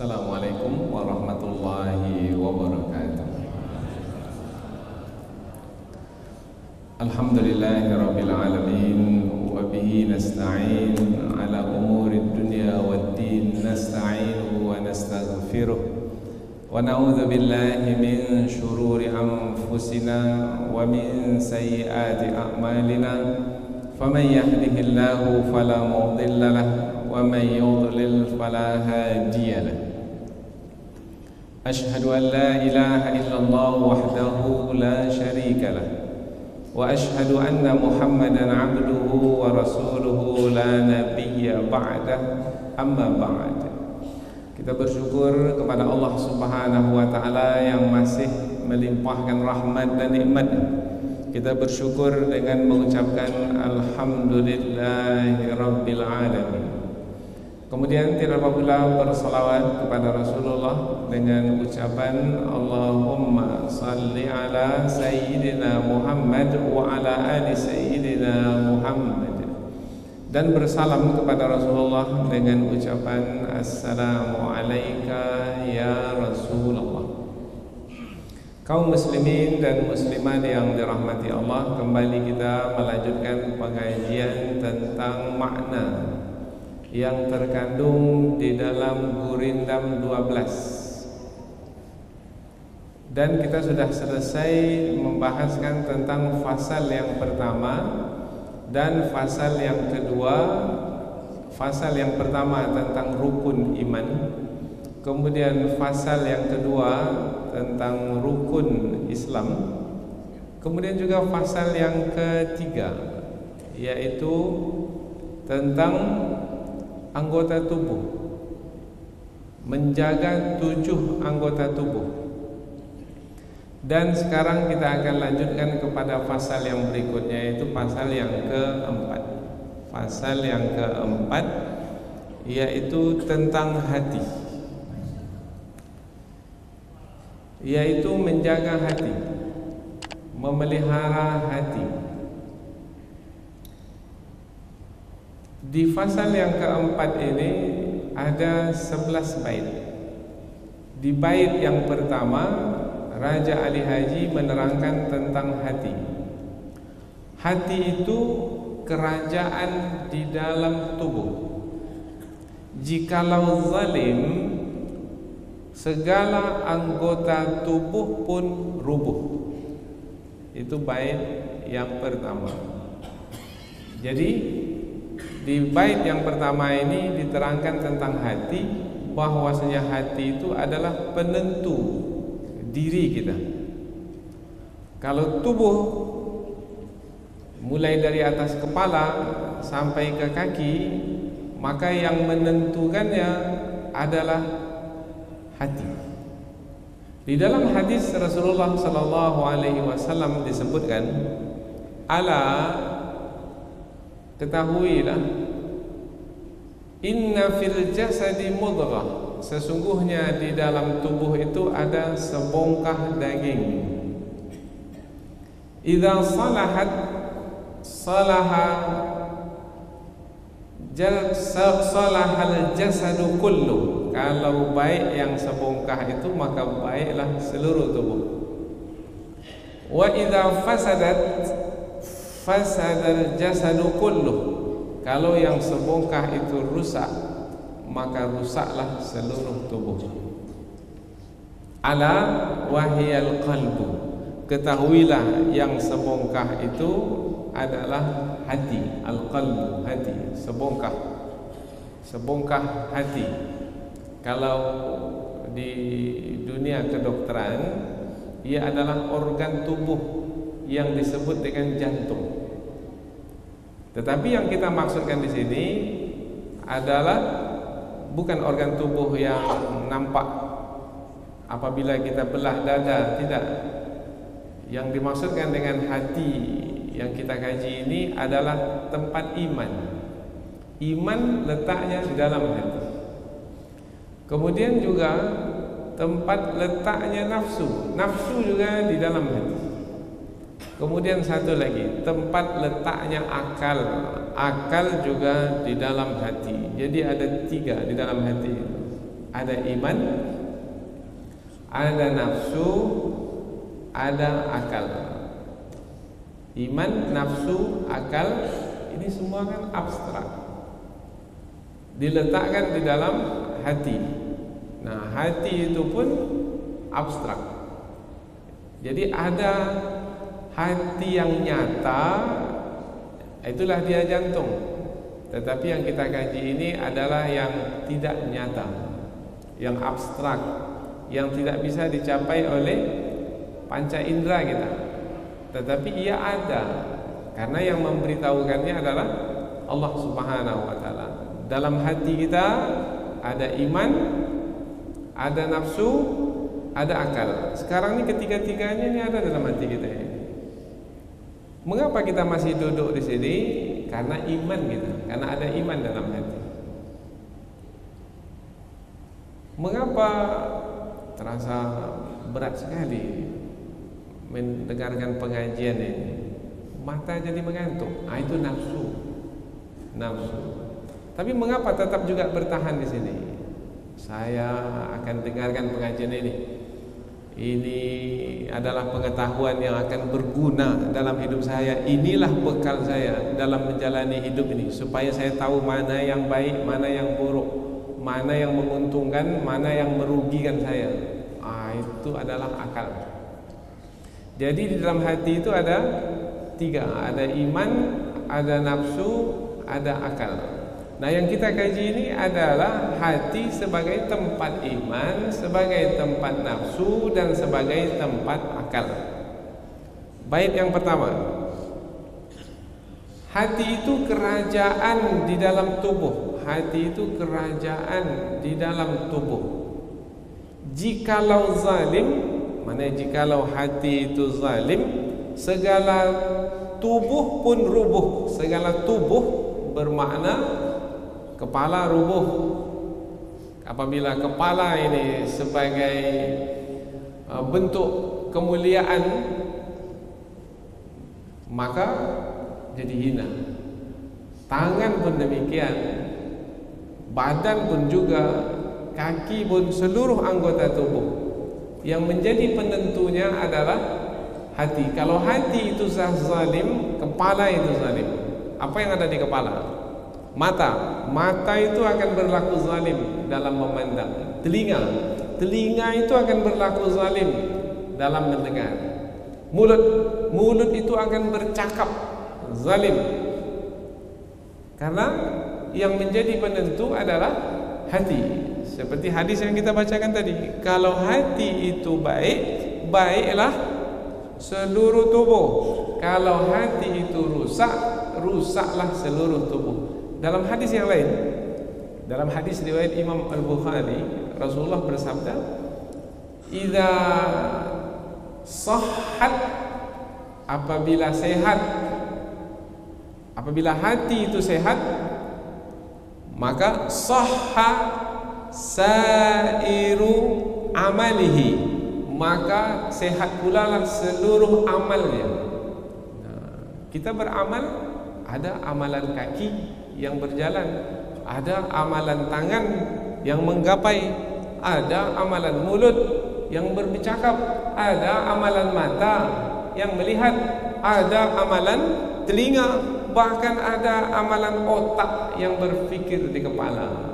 Assalamualaikum warahmatullahi wabarakatuh. Alhamdulillahirabbil alamin wa bihi nasta'in ala umurid dunya waddin nasta'inuhu wa nastaghfiruh wa na'udzu billahi min shururi anfusina wa min sayyiati a'malina faman yahdihillahu fala mudilla lahu wa man yudlil fala hadiya lahu. Ashhadu an la ilaha illallah wahdahu la syarika lah wa ashhadu anna Muhammadan abduhu wa rasuluhu la nabiyya ba'dah, amma ba'd. Kita bersyukur kepada Allah Subhanahu wa taala yang masih melimpahkan rahmat dan nikmat. Kita bersyukur dengan mengucapkan alhamdulillahi rabbil alamin. Kemudian tidak lupa pula bersalawat kepada Rasulullah dengan ucapan Allahumma salli ala Sayyidina Muhammad wa ala ali Sayyidina Muhammad, dan bersalam kepada Rasulullah dengan ucapan Assalamu alayka ya Rasulullah. Kaum muslimin dan muslimat yang dirahmati Allah, kembali kita melanjutkan pengajian tentang makna yang terkandung di dalam Gurindam 12. Dan kita sudah selesai membahaskan tentang fasal yang pertama dan fasal yang kedua. Fasal yang pertama tentang rukun iman, kemudian fasal yang kedua tentang rukun Islam, kemudian juga fasal yang ketiga yaitu tentang anggota tubuh, menjaga 7 anggota tubuh. Dan sekarang kita akan lanjutkan kepada pasal yang berikutnya, yaitu pasal yang keempat. Pasal yang keempat yaitu tentang hati, yaitu menjaga hati, memelihara hati. Di fasal yang keempat ini ada 11 bait. Di bait yang pertama, Raja Ali Haji menerangkan tentang hati. Hati itu kerajaan di dalam tubuh. Jikalau zalim, segala anggota tubuh pun rubuh. Itu bait yang pertama. Jadi di bait yang pertama ini diterangkan tentang hati, bahwasanya hati itu adalah penentu diri kita. Kalau tubuh mulai dari atas kepala sampai ke kaki, maka yang menentukannya adalah hati. Di dalam hadis Rasulullah sallallahu alaihi wasallam disebutkan, ala, ketahuilah, inna fil jasadi mudghah, sesungguhnya di dalam tubuh itu ada sebongkah daging. Idza salahat salaha salahal jasadu kullu, kalau baik yang sebongkah itu maka baiklah seluruh tubuh. Wa idza fasadat fasadal jasadu kulluh, kalau yang sebongkah itu rusak maka rusaklah seluruh tubuh. Ala wahiyal qalbu, ketahuilah yang sebongkah itu adalah hati. Al-qalbu, hati, sebongkah, sebongkah hati. Kalau di dunia kedokteran, ia adalah organ tubuh yang disebut dengan jantung. Tetapi yang kita maksudkan di sini adalah bukan organ tubuh yang nampak apabila kita belah dada, tidak. Yang dimaksudkan dengan hati yang kita kaji ini adalah tempat iman. Iman letaknya di dalam hati. Kemudian juga tempat letaknya nafsu. Nafsu juga di dalam hati. Kemudian satu lagi, tempat letaknya akal. Akal juga di dalam hati. Jadi ada 3 di dalam hati. Ada iman, ada nafsu, ada akal. Iman, nafsu, akal, ini semua kan abstrak, diletakkan di dalam hati. Nah, hati itu pun abstrak. Jadi ada hati yang nyata, itulah dia jantung. Tetapi yang kita kaji ini adalah yang tidak nyata, yang abstrak, yang tidak bisa dicapai oleh panca indera kita. Tetapi ia ada, karena yang memberitahukannya adalah Allah Subhanahu wa ta'ala. Dalam hati kita ada iman, ada nafsu, ada akal. Sekarang ini ketiga-tiganya ini ada dalam hati kita ini. Mengapa kita masih duduk di sini? Karena iman kita, karena ada iman dalam hati. Mengapa terasa berat sekali mendengarkan pengajian ini? Mata jadi mengantuk. Itu nafsu. Tapi mengapa tetap juga bertahan di sini? Saya akan dengarkan pengajian ini. Ini adalah pengetahuan yang akan berguna dalam hidup saya. Inilah bekal saya dalam menjalani hidup ini, supaya saya tahu mana yang baik, mana yang buruk, mana yang menguntungkan, mana yang merugikan saya. Itu adalah akal. Jadi di dalam hati itu ada tiga, ada iman, ada nafsu, ada akal. Nah, yang kita kaji ini adalah hati sebagai tempat iman, sebagai tempat nafsu, dan sebagai tempat akal. Bait yang pertama, hati itu kerajaan di dalam tubuh. Hati itu kerajaan di dalam tubuh. Jikalau zalim, mana jikalau hati itu zalim, segala tubuh pun rubuh. Segala tubuh bermakna kepala rubuh. Apabila kepala ini sebagai bentuk kemuliaan, maka jadi hina. Tangan pun demikian, badan pun juga, kaki pun, seluruh anggota tubuh. Yang menjadi penentunya adalah hati. Kalau hati itu zalim, kepala itu zalim. Apa yang ada di kepala? Mata itu akan berlaku zalim dalam memandang. Telinga itu akan berlaku zalim dalam mendengar. Mulut itu akan bercakap zalim. Karena yang menjadi penentu adalah hati. Seperti hadis yang kita bacakan tadi, kalau hati itu baik, baiklah seluruh tubuh. Kalau hati itu rusak, rusaklah seluruh tubuh. Dalam hadis yang lain, dalam hadis riwayat Imam Al-Bukhari, Rasulullah bersabda, "Idza sahhat, apabila sehat, apabila hati itu sehat, maka sahha sairu amalihi, maka sehat pula lah seluruh amalnya." Kita beramal, ada amalan kaki yang berjalan, ada amalan tangan yang menggapai, ada amalan mulut yang berbicara, ada amalan mata yang melihat, ada amalan telinga, bahkan ada amalan otak yang berfikir di kepala.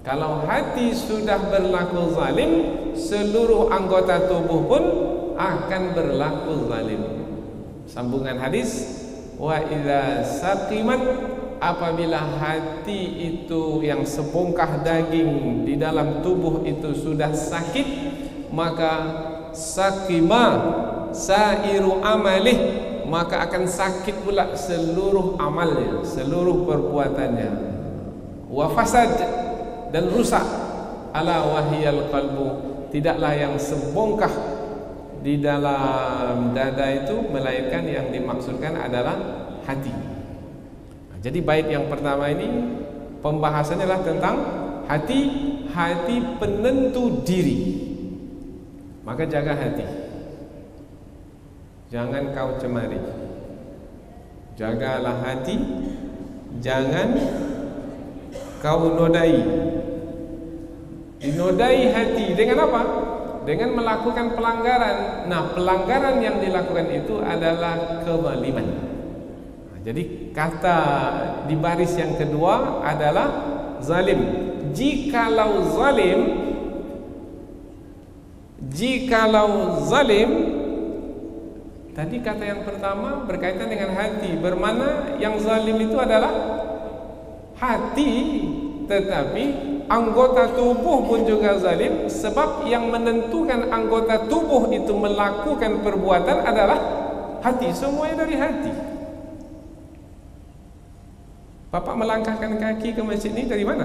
Kalau hati sudah berlaku zalim, seluruh anggota tubuh pun akan berlaku zalim. Sambungan hadis, wa idza saqimat, apabila hati itu yang sebongkah daging di dalam tubuh itu sudah sakit, maka sakima sairu amalih, maka akan sakit pula seluruh amalnya, seluruh perbuatannya. Wa fasad, dan rusak. Ala wahiyal qalbu, tidaklah yang sebongkah di dalam dada itu, melainkan yang dimaksudkan adalah hati. Jadi bait yang pertama ini pembahasannya adalah tentang hati, hati penentu diri. Maka jaga hati, jangan kau cemari. Jagalah hati, jangan kau nodai. Dinodai hati dengan apa? Dengan melakukan pelanggaran. Nah, pelanggaran yang dilakukan itu adalah kezaliman. Jadi kata di baris yang kedua adalah zalim. Jikalau zalim, tadi kata yang pertama berkaitan dengan hati, bermana yang zalim itu adalah hati, tetapi anggota tubuh pun juga zalim, sebab yang menentukan anggota tubuh itu melakukan perbuatan adalah hati. Semuanya dari hati. Bapak melangkahkan kaki ke masjid ini dari mana?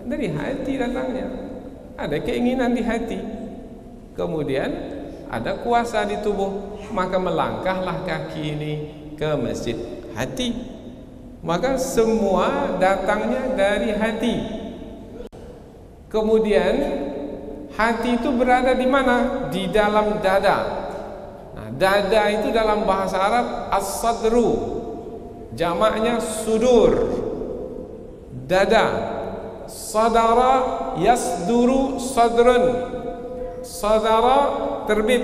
Dari hati datangnya. Ada keinginan di hati, kemudian ada kuasa di tubuh, maka melangkahlah kaki ini ke masjid. Hati. Maka semua datangnya dari hati. Kemudian hati itu berada di mana? Di dalam dada. Nah, dada itu dalam bahasa Arab as-sadru, jamaknya sudur, dada. Sadara yasduru sadrun, sadara terbit,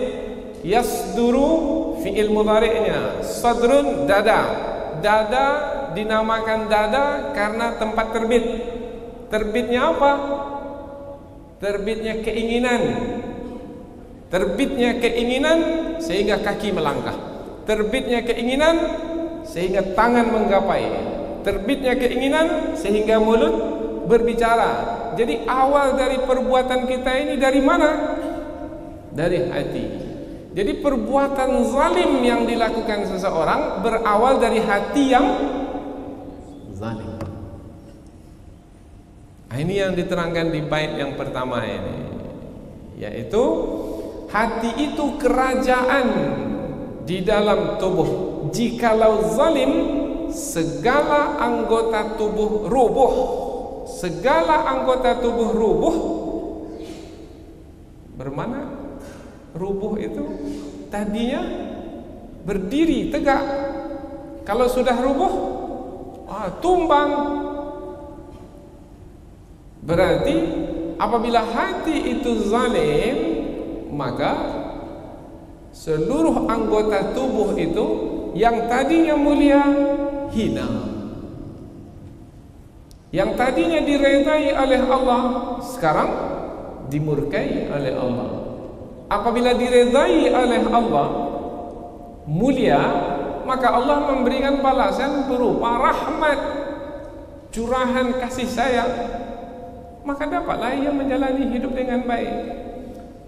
yasduru fi'il mudhari'nya, sadrun dada. Dada dinamakan dada karena tempat terbit. Terbitnya apa? Terbitnya keinginan. Terbitnya keinginan sehingga kaki melangkah. Terbitnya keinginan sehingga tangan menggapai. Terbitnya keinginan sehingga mulut berbicara. Jadi awal dari perbuatan kita ini dari mana? Dari hati. Jadi perbuatan zalim yang dilakukan seseorang berawal dari hati yang zalim. Ini yang diterangkan di bait yang pertama ini, yaitu hati itu kerajaan di dalam tubuh. Jikalau zalim, segala anggota tubuh rubuh. Segala anggota tubuh rubuh. Bermana rubuh itu tadinya berdiri tegak. Kalau sudah rubuh, tumbang. Berarti apabila hati itu zalim, maka seluruh anggota tubuh itu yang tadinya mulia hina, yang tadinya diredai oleh Allah sekarang dimurkai oleh Allah. Apabila diredai oleh Allah mulia, maka Allah memberikan balasan berupa rahmat, curahan kasih sayang, maka dapatlah ia menjalani hidup dengan baik.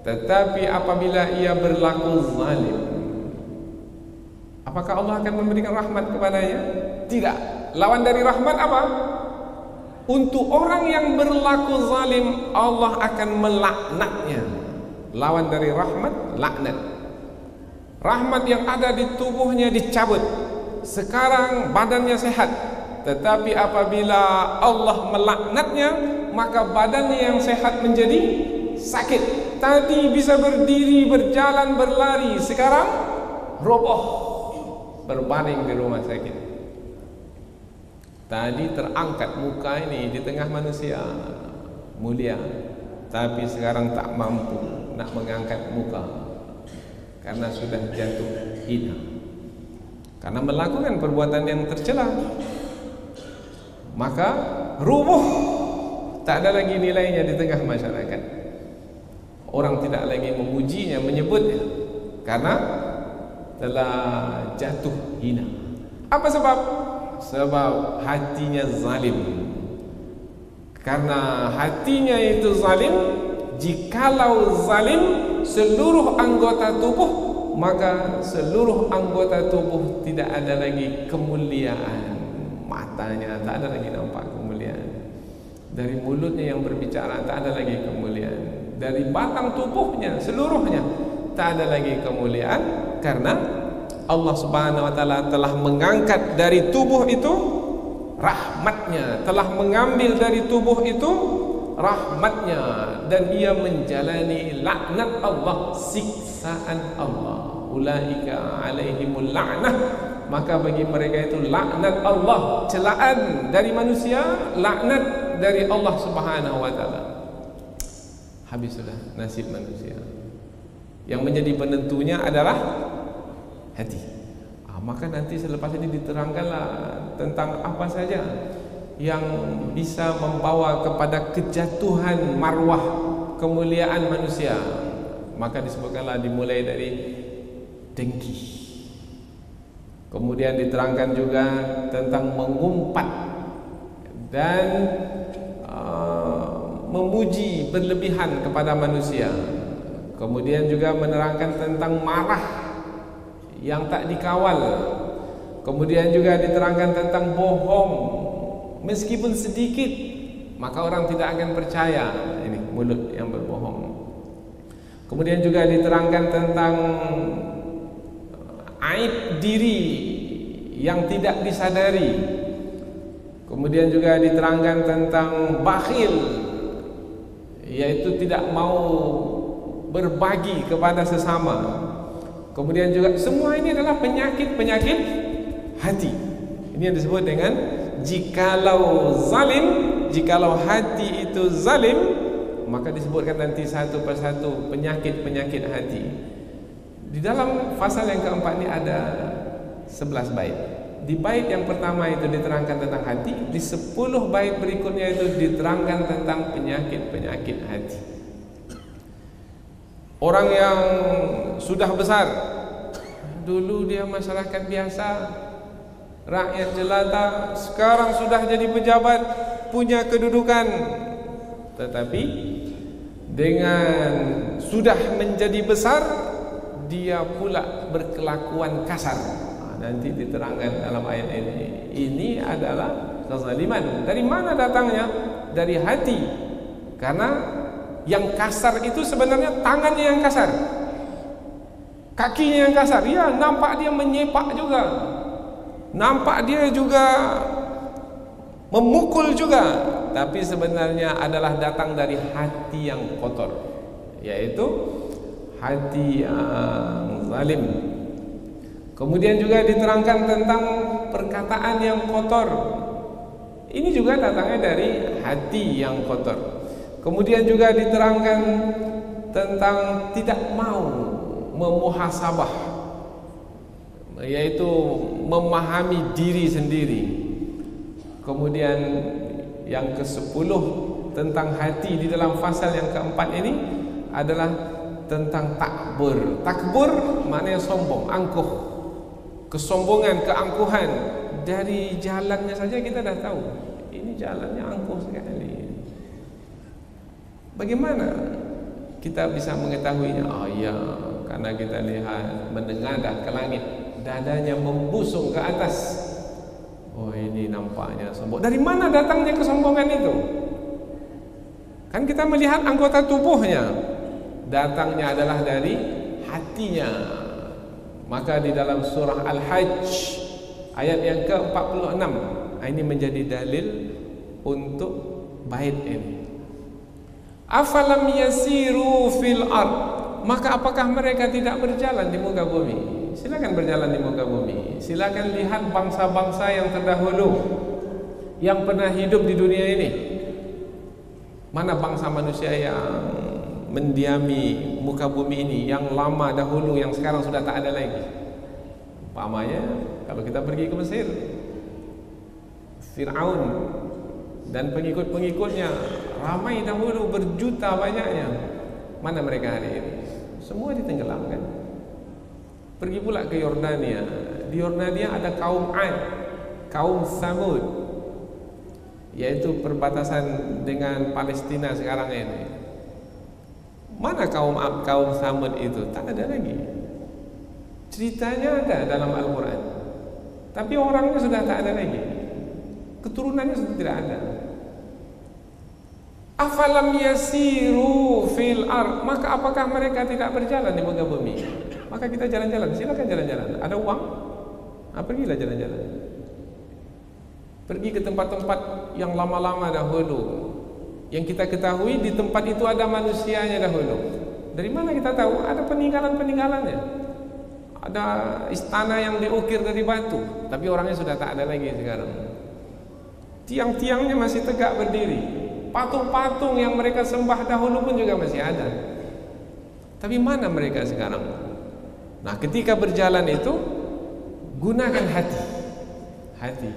Tetapi apabila ia berlaku zalim, apakah Allah akan memberikan rahmat kepadanya? Tidak. Lawan dari rahmat apa? Untuk orang yang berlaku zalim, Allah akan melaknatnya. Lawan dari rahmat, laknat. Rahmat yang ada di tubuhnya dicabut. Sekarang badannya sehat, tetapi apabila Allah melaknatnya, maka badannya yang sehat menjadi sakit. Tadi bisa berdiri, berjalan, berlari, sekarang roboh, berbaring di rumah sakit. Tadi terangkat muka ini di tengah manusia mulia, tapi sekarang tak mampu nak mengangkat muka karena sudah jatuh hina, karena melakukan perbuatan yang tercela. Maka rubuh, tak ada lagi nilainya di tengah masyarakat. Orang tidak lagi memujinya, menyebutnya, karena telah jatuh hina. Apa sebab? Sebab hatinya zalim. Karena hatinya itu zalim, jikalau zalim seluruh anggota tubuh, maka seluruh anggota tubuh tidak ada lagi kemuliaan. Matanya tak ada lagi nampak kemuliaan. Dari mulutnya yang berbicara tak ada lagi kemuliaan. Dari batang tubuhnya seluruhnya tak ada lagi kemuliaan, karena Allah Subhanahu wa taala telah mengangkat dari tubuh itu rahmatnya, telah mengambil dari tubuh itu rahmatnya, dan ia menjalani laknat Allah, siksaan Allah. Ulaika alaihimul la'nah, maka bagi mereka itu laknat Allah, celaan dari manusia, laknat dari Allah Subhanahu wa taala. habis sudah nasib manusia. Yang menjadi penentunya adalah hati. Maka nanti selepas ini diterangkanlah tentang apa saja yang bisa membawa kepada kejatuhan marwah kemuliaan manusia. Maka disebutkanlah dimulai dari dengki. Kemudian diterangkan juga tentang mengumpat dan memuji berlebihan kepada manusia. Kemudian juga menerangkan tentang marah yang tak dikawal. Kemudian juga diterangkan tentang bohong meskipun sedikit, maka orang tidak akan percaya. Ini mulut yang berbohong. Kemudian juga diterangkan tentang aib diri yang tidak disadari. Kemudian juga diterangkan tentang bakhil, yaitu tidak mau berbagi kepada sesama. Kemudian juga semua ini adalah penyakit-penyakit hati. Ini yang disebut dengan jikalau zalim, jikalau hati itu zalim, maka disebutkan nanti satu persatu penyakit-penyakit hati. Di dalam pasal yang keempat ini ada 11 bait. Di bait yang pertama itu diterangkan tentang hati, di 10 bait berikutnya itu diterangkan tentang penyakit-penyakit hati. Orang yang sudah besar, dulu dia masyarakat biasa, rakyat jelata, sekarang sudah jadi pejabat, punya kedudukan, tetapi dengan sudah menjadi besar, dia pula berkelakuan kasar. Nanti diterangkan dalam ayat ini. Ini adalah kezaliman. Dari mana datangnya? Dari hati. Karena yang kasar itu sebenarnya tangannya yang kasar, kakinya yang kasar. Ya, nampak dia menyepak juga, nampak dia juga memukul juga, tapi sebenarnya adalah datang dari hati yang kotor, yaitu hati yang zalim. Kemudian juga diterangkan tentang perkataan yang kotor. Ini juga datangnya dari hati yang kotor. Kemudian juga diterangkan tentang tidak mau memuhasabah, yaitu memahami diri sendiri. Kemudian yang ke-10 tentang hati di dalam pasal yang keempat ini adalah tentang takbur. Takbur maknanya sombong, angkuh. Kesombongan, keangkuhan. Dari jalannya saja kita dah tahu, ini jalannya angkuh sekali. Bagaimana kita bisa mengetahuinya? Oh ya, karena kita lihat, menengadah ke langit, dadanya membusung ke atas. Oh, ini nampaknya sombong. Dari mana datangnya kesombongan itu? Kan kita melihat anggota tubuhnya, datangnya adalah dari hatinya. Maka di dalam surah Al-Hajj ayat yang ke-46, ini menjadi dalil untuk bait ini. Afalam yasiru fil ard, maka apakah mereka tidak berjalan di muka bumi? Silakan berjalan di muka bumi. Silakan lihat bangsa-bangsa yang terdahulu yang pernah hidup di dunia ini. Mana bangsa manusia yang mendiami muka bumi ini yang lama dahulu, yang sekarang sudah tak ada lagi? Umpamanya kalau kita pergi ke Mesir, Fir'aun dan pengikut-pengikutnya ramai dahulu, berjuta banyaknya. Mana mereka hari ini? Semua ditenggelamkan. Pergi pula ke Yordania. Di Yordania ada kaum Ad, kaum Tsamud, yaitu perbatasan dengan Palestina sekarang ini. Mana kaum Tsamud itu? Tak ada lagi. Ceritanya ada dalam Al-Quran, tapi orangnya sudah tak ada lagi, keturunannya sudah tidak ada. Afalam yasiru fil ard, maka apakah mereka tidak berjalan di muka bumi? Maka kita jalan-jalan, silakan jalan-jalan. Ada uang, pergilah jalan-jalan. Pergi ke tempat-tempat yang lama-lama dahulu, yang kita ketahui di tempat itu ada manusianya dahulu. Dari mana kita tahu? Ada peninggalan-peninggalannya. Ada istana yang diukir dari batu, tapi orangnya sudah tak ada lagi sekarang. Tiang-tiangnya masih tegak berdiri. Patung-patung yang mereka sembah dahulu pun juga masih ada. Tapi mana mereka sekarang? Nah, ketika berjalan itu gunakan hati.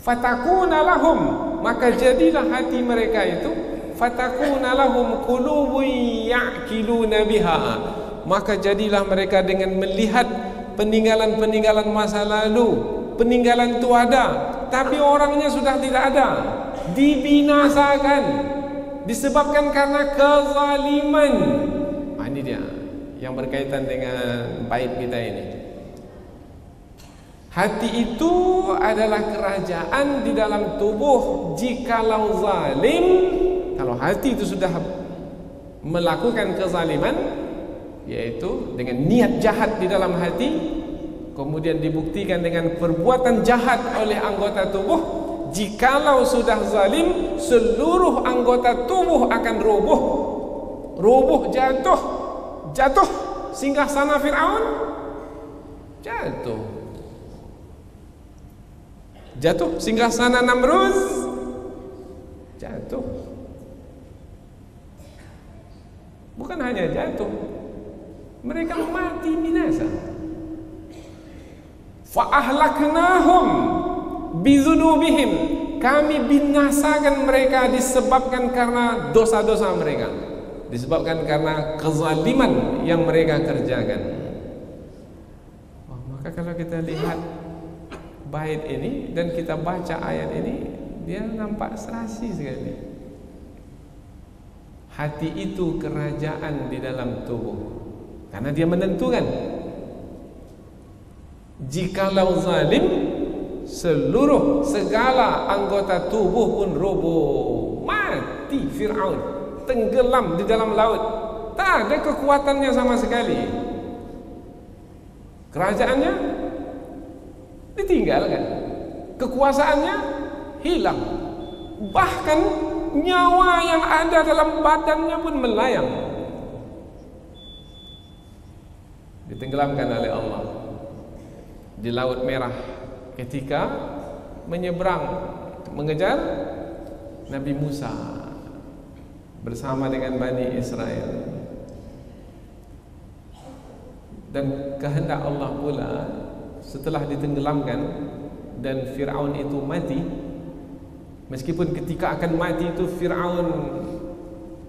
Fatakuna lahum, maka jadilah hati mereka itu fatakuna lahum qulubun ya'qiluna biha, maka jadilah mereka dengan melihat peninggalan-peninggalan masa lalu. Peninggalan itu ada, tapi orangnya sudah tidak ada, dibinasakan disebabkan karena kezaliman. Ini dia yang berkaitan dengan bait kita ini. Hati itu adalah kerajaan di dalam tubuh. Jikalau zalim, kalau hati itu sudah melakukan kezaliman, yaitu dengan niat jahat di dalam hati, kemudian dibuktikan dengan perbuatan jahat oleh anggota tubuh, jikalau sudah zalim, seluruh anggota tubuh akan roboh, jatuh. Singgasana Fir'aun jatuh, singgasana Namrud jatuh. Bukan hanya jatuh, mereka mati binasa. Fa'ahlaknahum bizunubihim, kami binasakan mereka disebabkan karena dosa-dosa mereka, disebabkan karena kezaliman yang mereka kerjakan. Maka kalau kita lihat bait ini dan kita baca ayat ini, dia nampak serasi sekali. Hati itu kerajaan di dalam tubuh, karena dia menentukan. Jikalau zalim, segala anggota tubuh pun roboh. Mati Fir'aun, tenggelam di dalam laut, tak ada kekuatannya sama sekali. Kerajaannya ditinggalkan, kekuasaannya hilang, bahkan nyawa yang ada dalam badannya pun melayang, ditenggelamkan oleh Allah di Laut Merah ketika menyeberang mengejar Nabi Musa bersama dengan Bani Israel. Dan kehendak Allah pula, setelah ditenggelamkan dan Fir'aun itu mati, meskipun ketika akan mati itu Fir'aun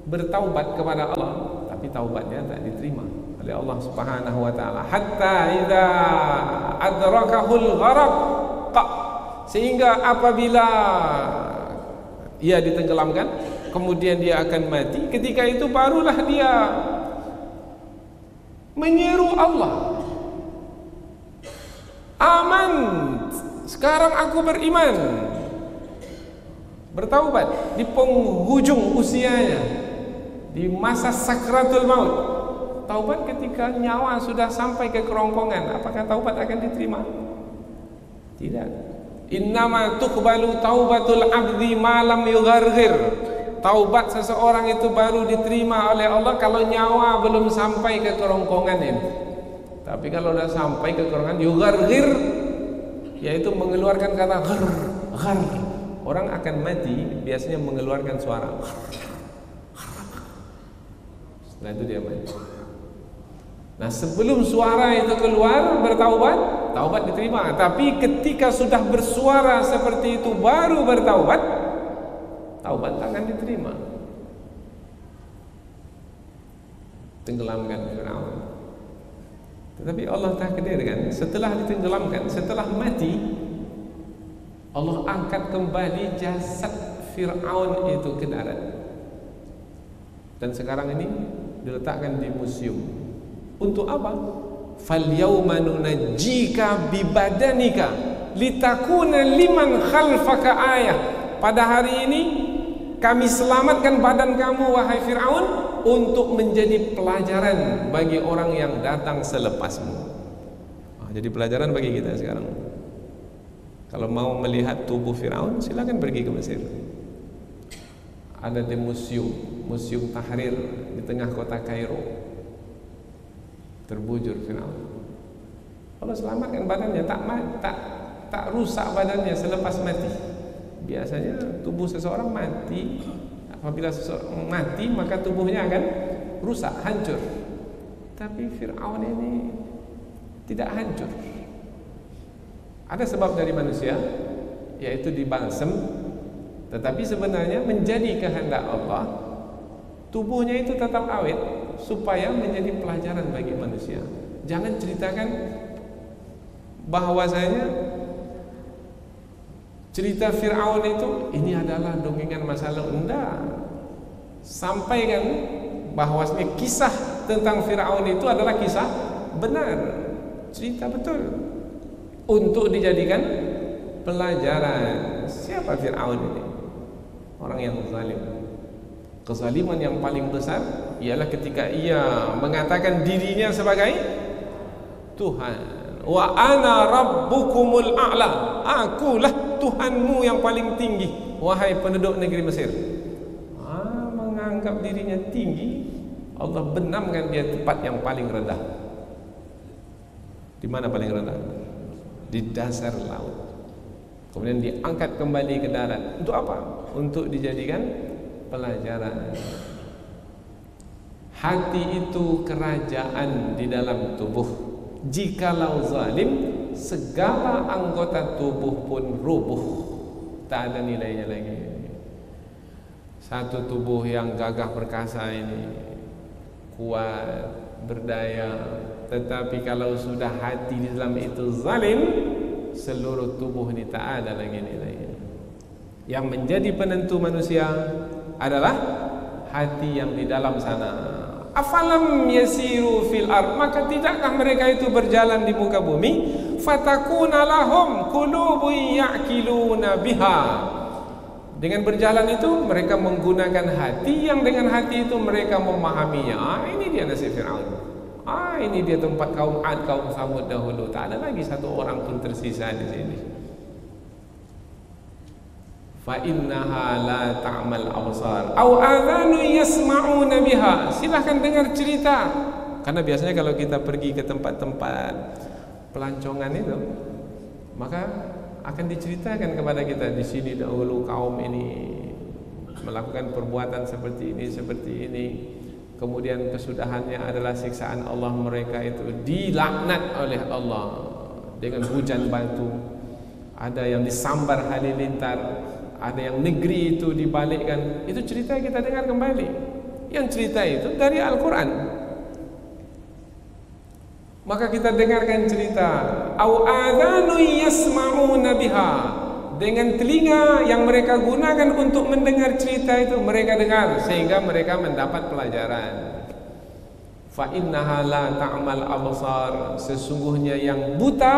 bertaubat kepada Allah, tapi taubatnya tak diterima oleh Allah Subhanahu wa taala. Hatta idza adrakahul gharaq, sehingga apabila ia ditenggelamkan kemudian dia akan mati, ketika itu barulah dia menyeru Allah, aman, sekarang aku beriman, bertaubat di penghujung usianya, di masa sakratul maut. Taubat ketika nyawa sudah sampai ke kerongkongan, apakah taubat akan diterima? Tidak. Innama tuqbalu taubatul abdi ma lam yugharghir. Taubat seseorang itu baru diterima oleh Allah kalau nyawa belum sampai ke kerongkongan ini. Tapi kalau sudah sampai ke kerongkongan, yugharghir, yaitu mengeluarkan kata ghar. Orang akan mati biasanya mengeluarkan suara. Setelah itu dia mati. Nah, sebelum suara itu keluar bertaubat, taubat diterima. Tapi ketika sudah bersuara seperti itu baru bertaubat, taubat tak akan diterima. Tenggelamkan Fir'aun. Tetapi Allah takdirkan setelah ditenggelamkan, setelah mati, Allah angkat kembali jasad Fir'aun itu ke darat. Dan sekarang ini diletakkan di museum. Untuk apa? Falyawma nunajjika bibadanika litakuna liman khalfaka ayah. Pada hari ini kami selamatkan badan kamu wahai Fir'aun untuk menjadi pelajaran bagi orang yang datang selepasmu. Jadi pelajaran bagi kita sekarang. Kalau mau melihat tubuh Fir'aun, silakan pergi ke Mesir. Ada di Museum Tahrir di tengah kota Kairo. Terbujur Fir'aun. Allah selamatkan badannya, tak rusak badannya selepas mati. Biasanya tubuh seseorang mati Apabila seseorang mati maka tubuhnya akan rusak, hancur. Tapi Fir'aun ini tidak hancur. Ada sebab dari manusia, yaitu dibalsem. Tetapi sebenarnya menjadi kehendak Allah, tubuhnya itu tetap awet supaya menjadi pelajaran bagi manusia. Jangan ceritakan bahwasanya cerita Fir'aun itu ini adalah dongengan masa lalu. Enggak. Sampaikan bahwasanya kisah tentang Fir'aun itu adalah kisah benar, cerita betul, untuk dijadikan pelajaran. Siapa Fir'aun ini? Orang yang zalim. Kezaliman yang paling besar ialah ketika ia mengatakan dirinya sebagai Tuhan. Wa ana rabbukumul a'la. Akulah Tuhanmu yang paling tinggi, wahai penduduk negeri Mesir. Menganggap dirinya tinggi, Allah benamkan dia tempat yang paling rendah. Di mana paling rendah? Di dasar laut. Kemudian diangkat kembali ke darat. Untuk apa? Untuk dijadikan pelajaran. Hati itu kerajaan di dalam tubuh. Jikalau zalim, segala anggota tubuh pun rubuh, tak ada nilainya lagi. Satu tubuh yang gagah perkasa ini kuat, berdaya, tetapi kalau sudah hati di dalam itu zalim, seluruh tubuh ini tak ada lagi nilainya. Yang menjadi penentu manusia adalah hati yang di dalam sana. Afalam yasiru fil ard, maka tidakkah mereka itu berjalan di muka bumi, fatakuna lahum qulubun ya'qiluna biha. Dengan berjalan itu mereka menggunakan hati, yang dengan hati itu mereka memahaminya. Ini dia nasib Fir'aun. Ini dia tempat kaum Ad, kaum Samud dahulu. Tak ada lagi satu orang pun tersisa di sini. Fa innaha la ta'mal absar aw adhanu yasma'una biha. Silahkan dengar cerita. Karena biasanya kalau kita pergi ke tempat-tempat pelancongan itu, maka akan diceritakan kepada kita, di sini dahulu kaum ini melakukan perbuatan seperti ini. Kemudian kesudahannya adalah siksaan Allah, mereka itu dilaknat oleh Allah dengan hujan batu. Ada yang disambar halilintar, ada yang negeri itu dibalikkan. Itu cerita kita dengar kembali. Yang cerita itu dari Al-Quran. Maka kita dengarkan cerita. Au adhanu yasma'una biha. Dengan telinga yang mereka gunakan untuk mendengar cerita itu, mereka dengar sehingga mereka mendapat pelajaran. Fa innaha la ta'mal absar. Sesungguhnya yang buta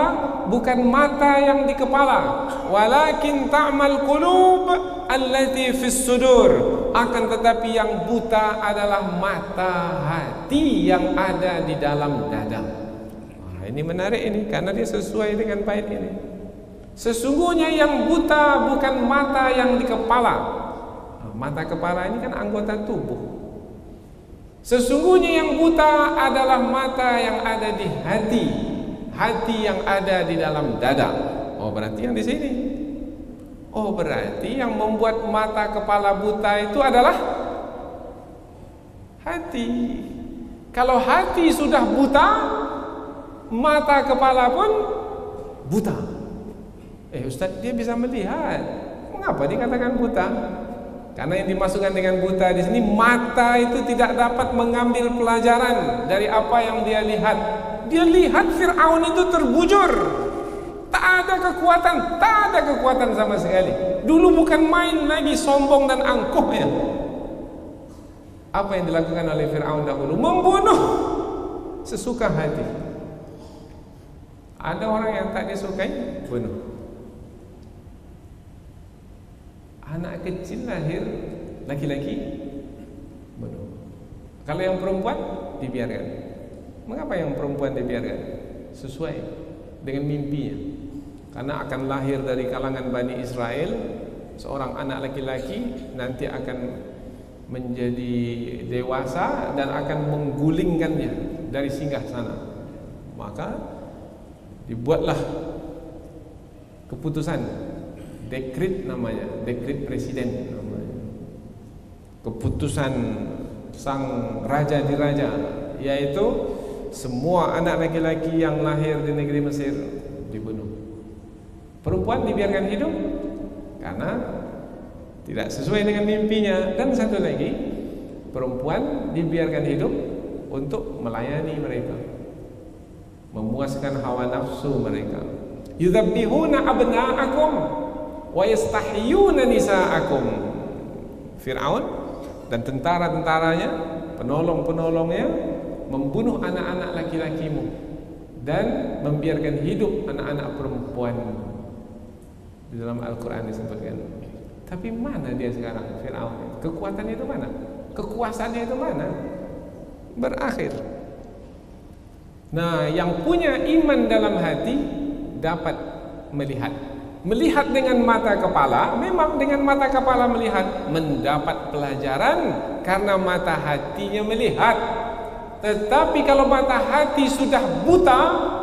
bukan mata yang di kepala, walakin ta'mal qulub allati fis sudur. Akan tetapi yang buta adalah mata hati yang ada di dalam dada. Ini menarik ini, karena dia sesuai dengan bait ini. Sesungguhnya yang buta bukan mata yang di kepala. Mata kepala ini kan anggota tubuh. Sesungguhnya yang buta adalah mata yang ada di hati, hati yang ada di dalam dada. Oh, berarti yang di sini. Oh, berarti yang membuat mata kepala buta itu adalah hati. Kalau hati sudah buta, mata kepala pun buta. Ustaz, dia bisa melihat. Mengapa dikatakan buta? Karena yang dimasukkan dengan buta di sini, mata itu tidak dapat mengambil pelajaran dari apa yang dia lihat. Dia lihat Fir'aun itu terbujur. Tak ada kekuatan sama sekali. Dulu bukan main lagi sombong dan angkuhnya. Apa yang dilakukan oleh Fir'aun dahulu? Membunuh sesuka hati. Ada orang yang tak disukai, bunuh. Anak kecil lahir laki-laki, bunuh. Kalau yang perempuan dibiarkan. Mengapa yang perempuan dibiarkan? Sesuai dengan mimpinya. Karena akan lahir dari kalangan Bani Israel seorang anak laki-laki, nanti akan menjadi dewasa dan akan menggulingkannya dari singgah sana. Maka dibuatlah keputusan, dekret namanya, dekret presiden namanya. keputusan sang raja di raja, yaitu semua anak laki-laki yang lahir di negeri Mesir dibunuh. Perempuan dibiarkan hidup karena tidak sesuai dengan mimpinya, dan satu lagi, perempuan dibiarkan hidup untuk melayani mereka, memuaskan hawa nafsu mereka. Yudzabbihuna abna'akum wa yastahyuna nisa'akum. Fir'aun dan tentara-tentaranya, penolong-penolongnya, membunuh anak-anak laki-lakimu dan membiarkan hidup anak-anak perempuan. Di dalam Al-Quran disebutkan. Tapi mana dia sekarang, Fir'aun? Kekuatannya itu mana? Kekuasaannya itu mana? Berakhir. Nah, yang punya iman dalam hati dapat melihat. Melihat dengan mata kepala, memang dengan mata kepala melihat, mendapat pelajaran karena mata hatinya melihat. Tetapi kalau mata hati sudah buta,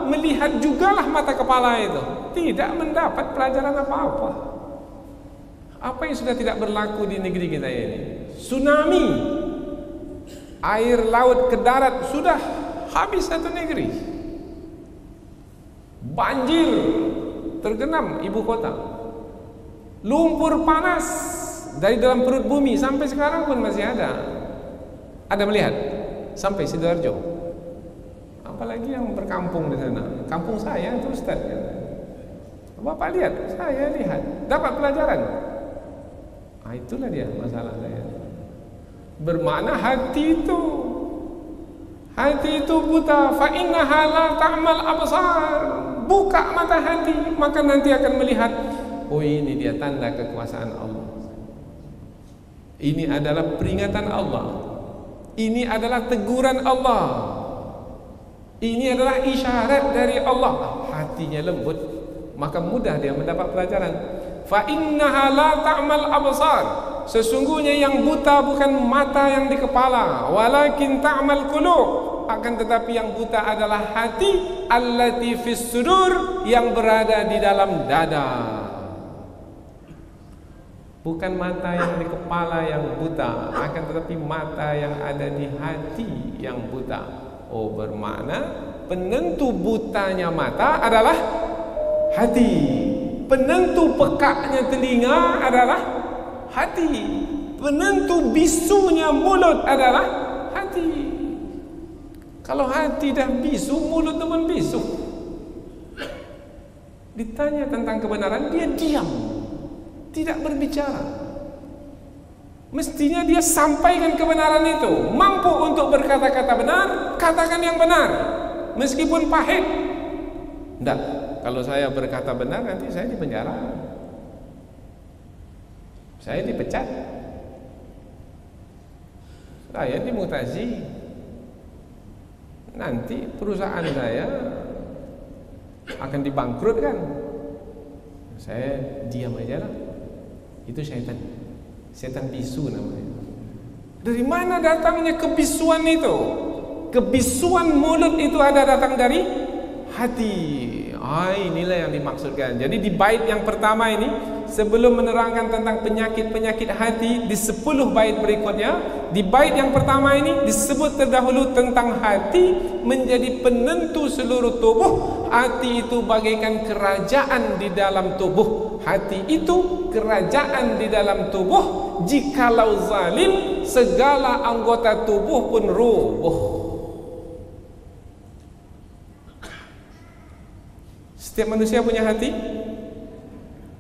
melihat jugalah mata kepala itu, tidak mendapat pelajaran apa-apa. Apa yang sudah tidak berlaku di negeri kita ini? Tsunami, air laut ke darat, sudah habis satu negeri. Banjir, tergenang ibu kota. Lumpur panas dari dalam perut bumi sampai sekarang pun masih ada. Ada melihat? Sampai Sidoarjo. Apalagi yang berkampung di sana. Kampung saya itu Ustaz. Bapak lihat, saya lihat, dapat pelajaran. Itulah dia masalah saya. Bermakna hati itu buta. Fa innaha la ta'mal absar. Buka mata hati, maka nanti akan melihat. Oh, ini dia tanda kekuasaan Allah. Ini adalah peringatan Allah. Ini adalah teguran Allah. Ini adalah isyarat dari Allah. Hatinya lembut, maka mudah dia mendapat pelajaran. Fa innaha la ta'mal absar. Sesungguhnya yang buta bukan mata yang di kepala, walakin ta'mal qulub. Akan tetapi yang buta adalah hati, allati fis sudur, yang berada di dalam dada. Bukan mata yang di kepala yang buta, akan tetapi mata yang ada di hati yang buta. Oh, bermakna penentu butanya mata adalah hati. Penentu pekaknya telinga adalah hati. Penentu bisunya mulut adalah hati. Kalau hati dah bisu, mulut pun bisu. Ditanya tentang kebenaran, dia diam, tidak berbicara. Mestinya dia sampaikan kebenaran itu. Mampu untuk berkata-kata benar, katakan yang benar, meskipun pahit. Tidak, kalau saya berkata benar nanti saya dipenjara, saya dipecat, saya dimutasi, nanti perusahaan saya akan dibangkrutkan. Saya diam aja lah. Itu syaitan. Setan bisu namanya. Dari mana datangnya kebisuan itu? Kebisuan mulut itu datang dari hati. Inilah yang dimaksudkan. Jadi di bait yang pertama ini, sebelum menerangkan tentang penyakit-penyakit hati, di 10 bait berikutnya, di bait yang pertama ini disebut terdahulu tentang hati menjadi penentu seluruh tubuh. Hati itu bagaikan kerajaan di dalam tubuh. Hati itu kerajaan di dalam tubuh. Jikalau zalim, segala anggota tubuh pun rubuh. Setiap manusia punya hati?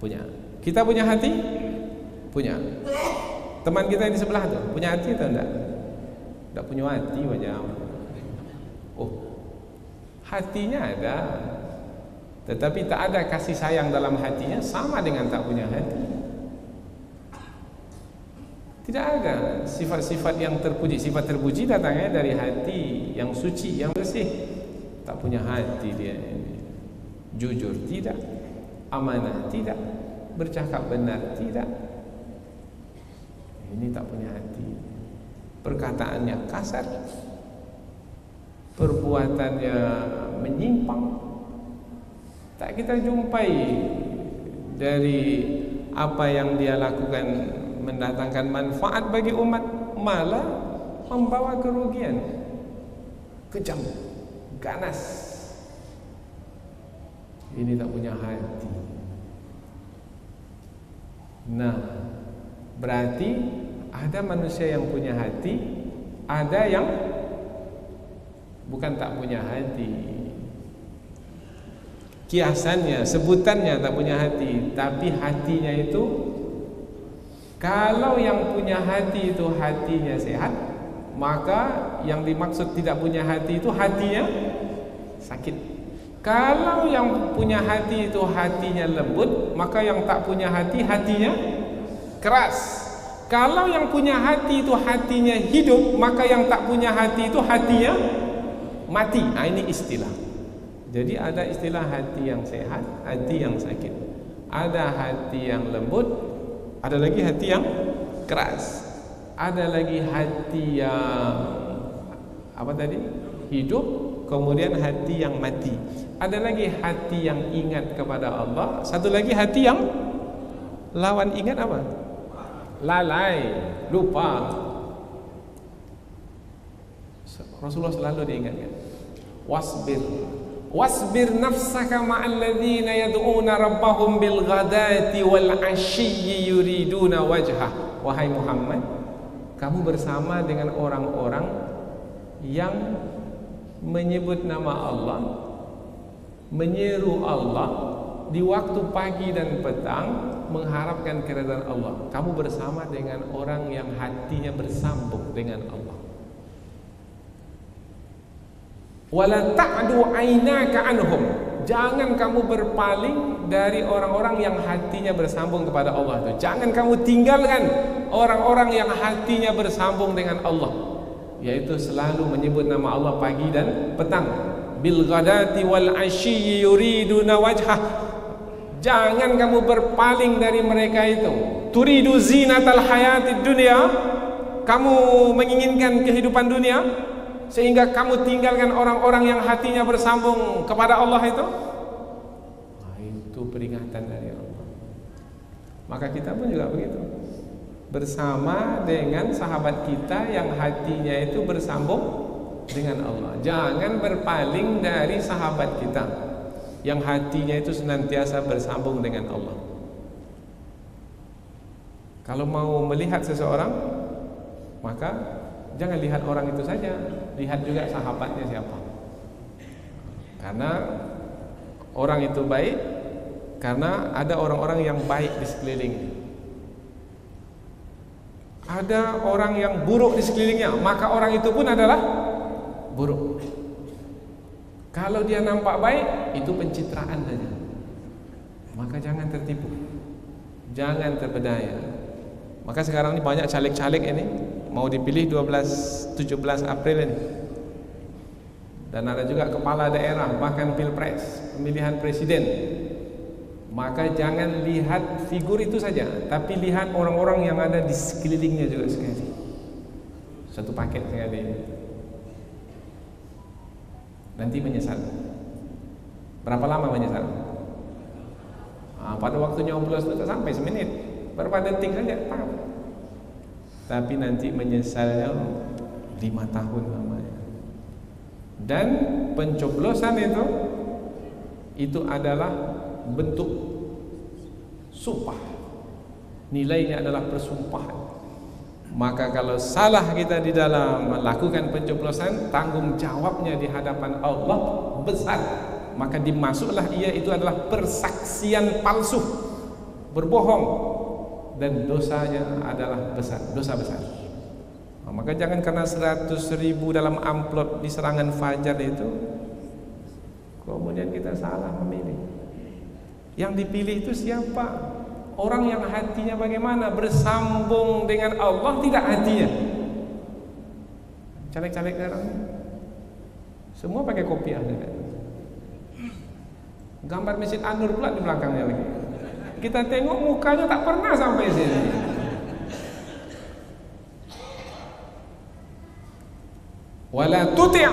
Punya. Kita punya hati? Punya. Teman kita yang di sebelah tuh punya hati atau enggak? Enggak punya hati wajah. Oh, hatinya ada, tetapi tak ada kasih sayang dalam hatinya, sama dengan tak punya hati. Tidak ada sifat-sifat yang terpuji. Sifat terpuji datangnya dari hati yang suci, yang bersih. Tak punya hati dia. Jujur tidak, amanah tidak, bercakap benar tidak. Ini tak punya hati. Perkataannya kasar, perbuatannya menyimpang. Tak kita jumpai dari apa yang dia lakukan mendatangkan manfaat bagi umat, malah membawa kerugian. Kejam, ganas. Ini tak punya hati. Nah, berarti ada manusia yang punya hati, ada yang bukan tak punya hati. Kiasannya, sebutannya tak punya hati, tapi hatinya itu, kalau yang punya hati itu hatinya sehat, maka yang dimaksud tidak punya hati itu hatinya sakit. Kalau yang punya hati itu hatinya lembut, maka yang tak punya hati hatinya keras. Kalau yang punya hati itu hatinya hidup, maka yang tak punya hati itu hatinya mati. Nah, ini istilah. Jadi ada istilah hati yang sehat, hati yang sakit. Ada hati yang lembut, ada lagi hati yang keras. Ada lagi hati yang apa tadi? Hidup, kemudian hati yang mati. Ada lagi hati yang ingat kepada Allah. Satu lagi hati yang lawan ingat apa? Lalai, lupa. Rasulullah selalu diingatkan, wasbir nafsaka ma'al ladzina yad'una rabbahum bil ghadati wal 'ashyi yuriduna wajhah. Wahai Muhammad, kamu bersama dengan orang-orang yang menyebut nama Allah, menyeru Allah di waktu pagi dan petang, mengharapkan keridhaan Allah. Kamu bersama dengan orang yang hatinya bersambung dengan Allah. Wala ta'du 'ainaka anhum. Jangan kamu berpaling dari orang-orang yang hatinya bersambung kepada Allah itu. Jangan kamu tinggalkan orang-orang yang hatinya bersambung dengan Allah, yaitu selalu menyebut nama Allah pagi dan petang. Bil ghadati wal 'ashyi yuriduna wajhah. Jangan kamu berpaling dari mereka itu. Turidu zinatal hayatid dunya. Kamu menginginkan kehidupan dunia, sehingga kamu tinggalkan orang-orang yang hatinya bersambung kepada Allah itu. Nah, itu peringatan dari Allah. Maka kita pun juga begitu, bersama dengan sahabat kita yang hatinya itu bersambung dengan Allah. Jangan berpaling dari sahabat kita yang hatinya itu senantiasa bersambung dengan Allah. Kalau mau melihat seseorang, maka jangan lihat orang itu saja, lihat juga sahabatnya siapa. Karena orang itu baik karena ada orang-orang yang baik di sekelilingnya. Ada orang yang buruk di sekelilingnya, maka orang itu pun adalah buruk. Kalau dia nampak baik, itu pencitraan saja. Maka jangan tertipu, jangan terpedaya. Maka sekarang ini banyak caleg-caleg ini mau dipilih 17 April ini. Dan ada juga kepala daerah, bahkan pilpres, pemilihan presiden. Maka jangan lihat figur itu saja, tapi lihat orang-orang yang ada di sekelilingnya juga sekali. Satu paket sekali. Nanti menyesal. Berapa lama menyesal? Pada waktu nyoblos itu tak sampai semenit, berapa detik saja, tapi nanti menyesalnya 5 tahun lamanya. Dan pencoblosan itu adalah bentuk sumpah, nilainya adalah persumpahan. Maka kalau salah kita di dalam melakukan pencoblosan, tanggung jawabnya di hadapan Allah besar. Maka dimasuklah ia itu adalah persaksian palsu, berbohong, dan dosanya adalah besar, dosa besar. Maka jangan karena 100.000 dalam amplop di serangan fajar itu kemudian kita salah memilih. Yang dipilih itu siapa? Orang yang hatinya bagaimana? Bersambung dengan Allah tidak hatinya. Caleg-caleg sekarang semua pakai kopiah juga. Gambar Masjid An-Nur pula di belakangnya lagi. Kita tengok mukanya tak pernah sampai sini. Wala tuti'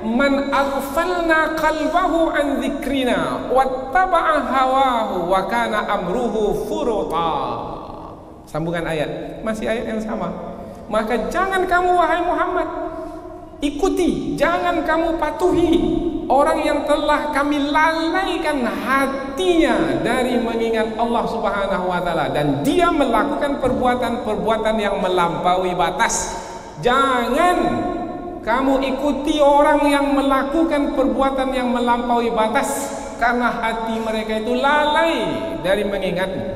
man aghfalna qalbahu an dzikrina wattaba'a hawahu wa kana amruhu furuta. Sambungan ayat, masih ayat yang sama. Maka jangan kamu wahai Muhammad ikuti, jangan kamu patuhi orang yang telah kami lalaikan hatinya dari mengingat Allah Subhanahu wa taala dan dia melakukan perbuatan-perbuatan yang melampaui batas. Jangan kamu ikuti orang yang melakukan perbuatan yang melampaui batas, karena hati mereka itu lalai dari mengingatmu,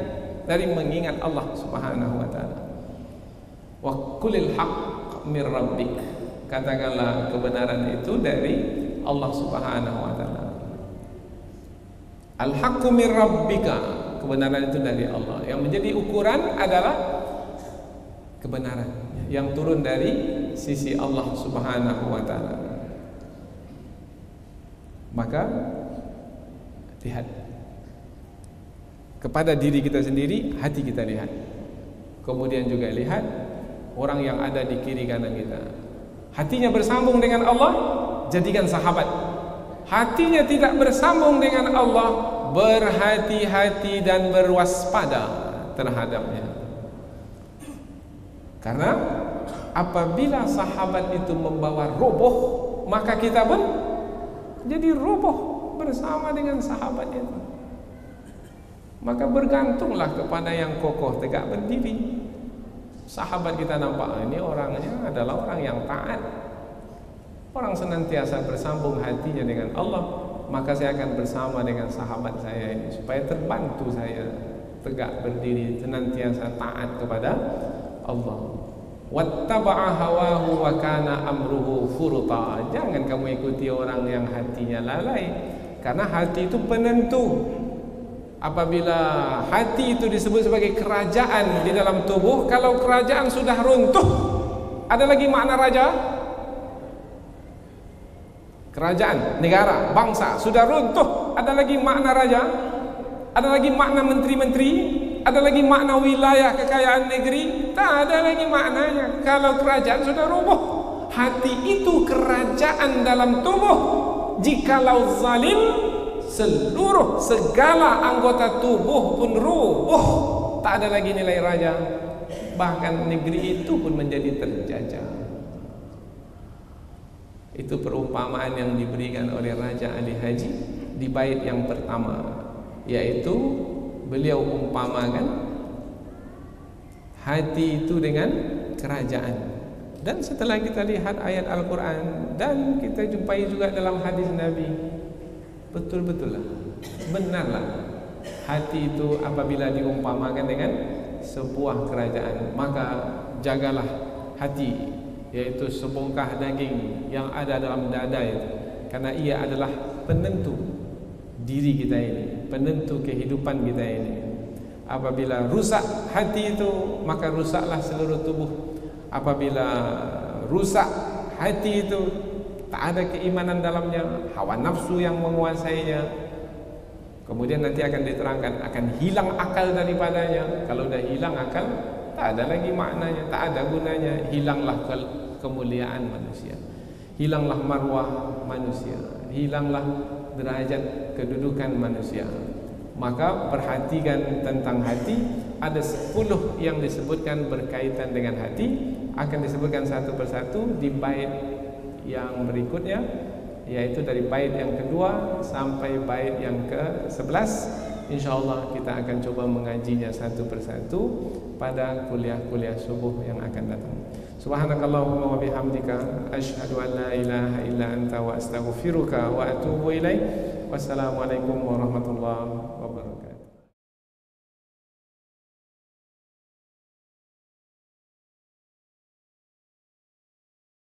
dari mengingat Allah Subhanahu wa taala. Wa qulil haqq mir rabbik, katakanlah kebenaran itu dari Allah Subhanahu wa taala. Al haqqu mir rabbika, kebenaran itu dari Allah. Yang menjadi ukuran adalah kebenaran yang turun dari sisi Allah Subhanahu wa taala. Maka lihat kepada diri kita sendiri, hati kita lihat. Kemudian juga lihat orang yang ada di kiri kanan kita. Hatinya bersambung dengan Allah, jadikan sahabat. Hatinya tidak bersambung dengan Allah, berhati-hati dan berwaspada terhadapnya. Karena apabila sahabat itu membawa roboh, maka kita pun jadi roboh bersama dengan sahabat itu. Maka bergantunglah kepada yang kokoh tegak berdiri. Sahabat kita nampak ini orangnya adalah orang yang taat, orang senantiasa bersambung hatinya dengan Allah, maka saya akan bersama dengan sahabat saya ini supaya terbantu saya tegak berdiri senantiasa taat kepada Allah. Wattaba'a hawahu wa kana amruhu furta. Jangan kamu ikuti orang yang hatinya lalai, karena hati itu penentu. Apabila hati itu disebut sebagai kerajaan di dalam tubuh, kalau kerajaan sudah runtuh, ada lagi makna raja? Kerajaan, negara, bangsa sudah runtuh, ada lagi makna raja? Ada lagi makna menteri-menteri? Ada lagi makna wilayah kekayaan negeri? Tak ada lagi maknanya kalau kerajaan sudah rubuh. Hati itu kerajaan dalam tubuh. Jikalau zalim, seluruh segala anggota tubuh pun rubuh, tak ada lagi nilai raja. Bahkan negeri itu pun menjadi terjajah. Itu perumpamaan yang diberikan oleh Raja Ali Haji di bait yang pertama, yaitu beliau umpamakan hati itu dengan kerajaan. Dan setelah kita lihat ayat Al-Quran dan kita jumpai juga dalam hadis Nabi, betul-betul lah, benarlah hati itu apabila diumpamakan dengan sebuah kerajaan, maka jagalah hati, yaitu sebongkah daging yang ada dalam dada itu, karena ia adalah penentu diri kita ini, penentu kehidupan kita ini. Apabila rusak hati itu, maka rusaklah seluruh tubuh. Apabila rusak hati itu, tak ada keimanan dalamnya, hawa nafsu yang menguasainya, kemudian nanti akan diterangkan akan hilang akal daripadanya. Kalau dah hilang akal, tak ada lagi maknanya, tak ada gunanya. Hilanglah kemuliaan manusia, hilanglah marwah manusia, hilanglah derajat kedudukan manusia. Maka perhatikan tentang hati. Ada 10 yang disebutkan berkaitan dengan hati, akan disebutkan satu persatu di bait yang berikutnya, yaitu dari bait yang kedua sampai bait yang ke-11. InsyaAllah kita akan coba mengajinya satu persatu pada kuliah-kuliah subuh yang akan datang. Subhanakallahumma wa bihamdika asyhadu an la ilaha illa anta wa astaghfiruka wa atubu ilaik. Wassalamualaikum warahmatullahi wabarakatuh.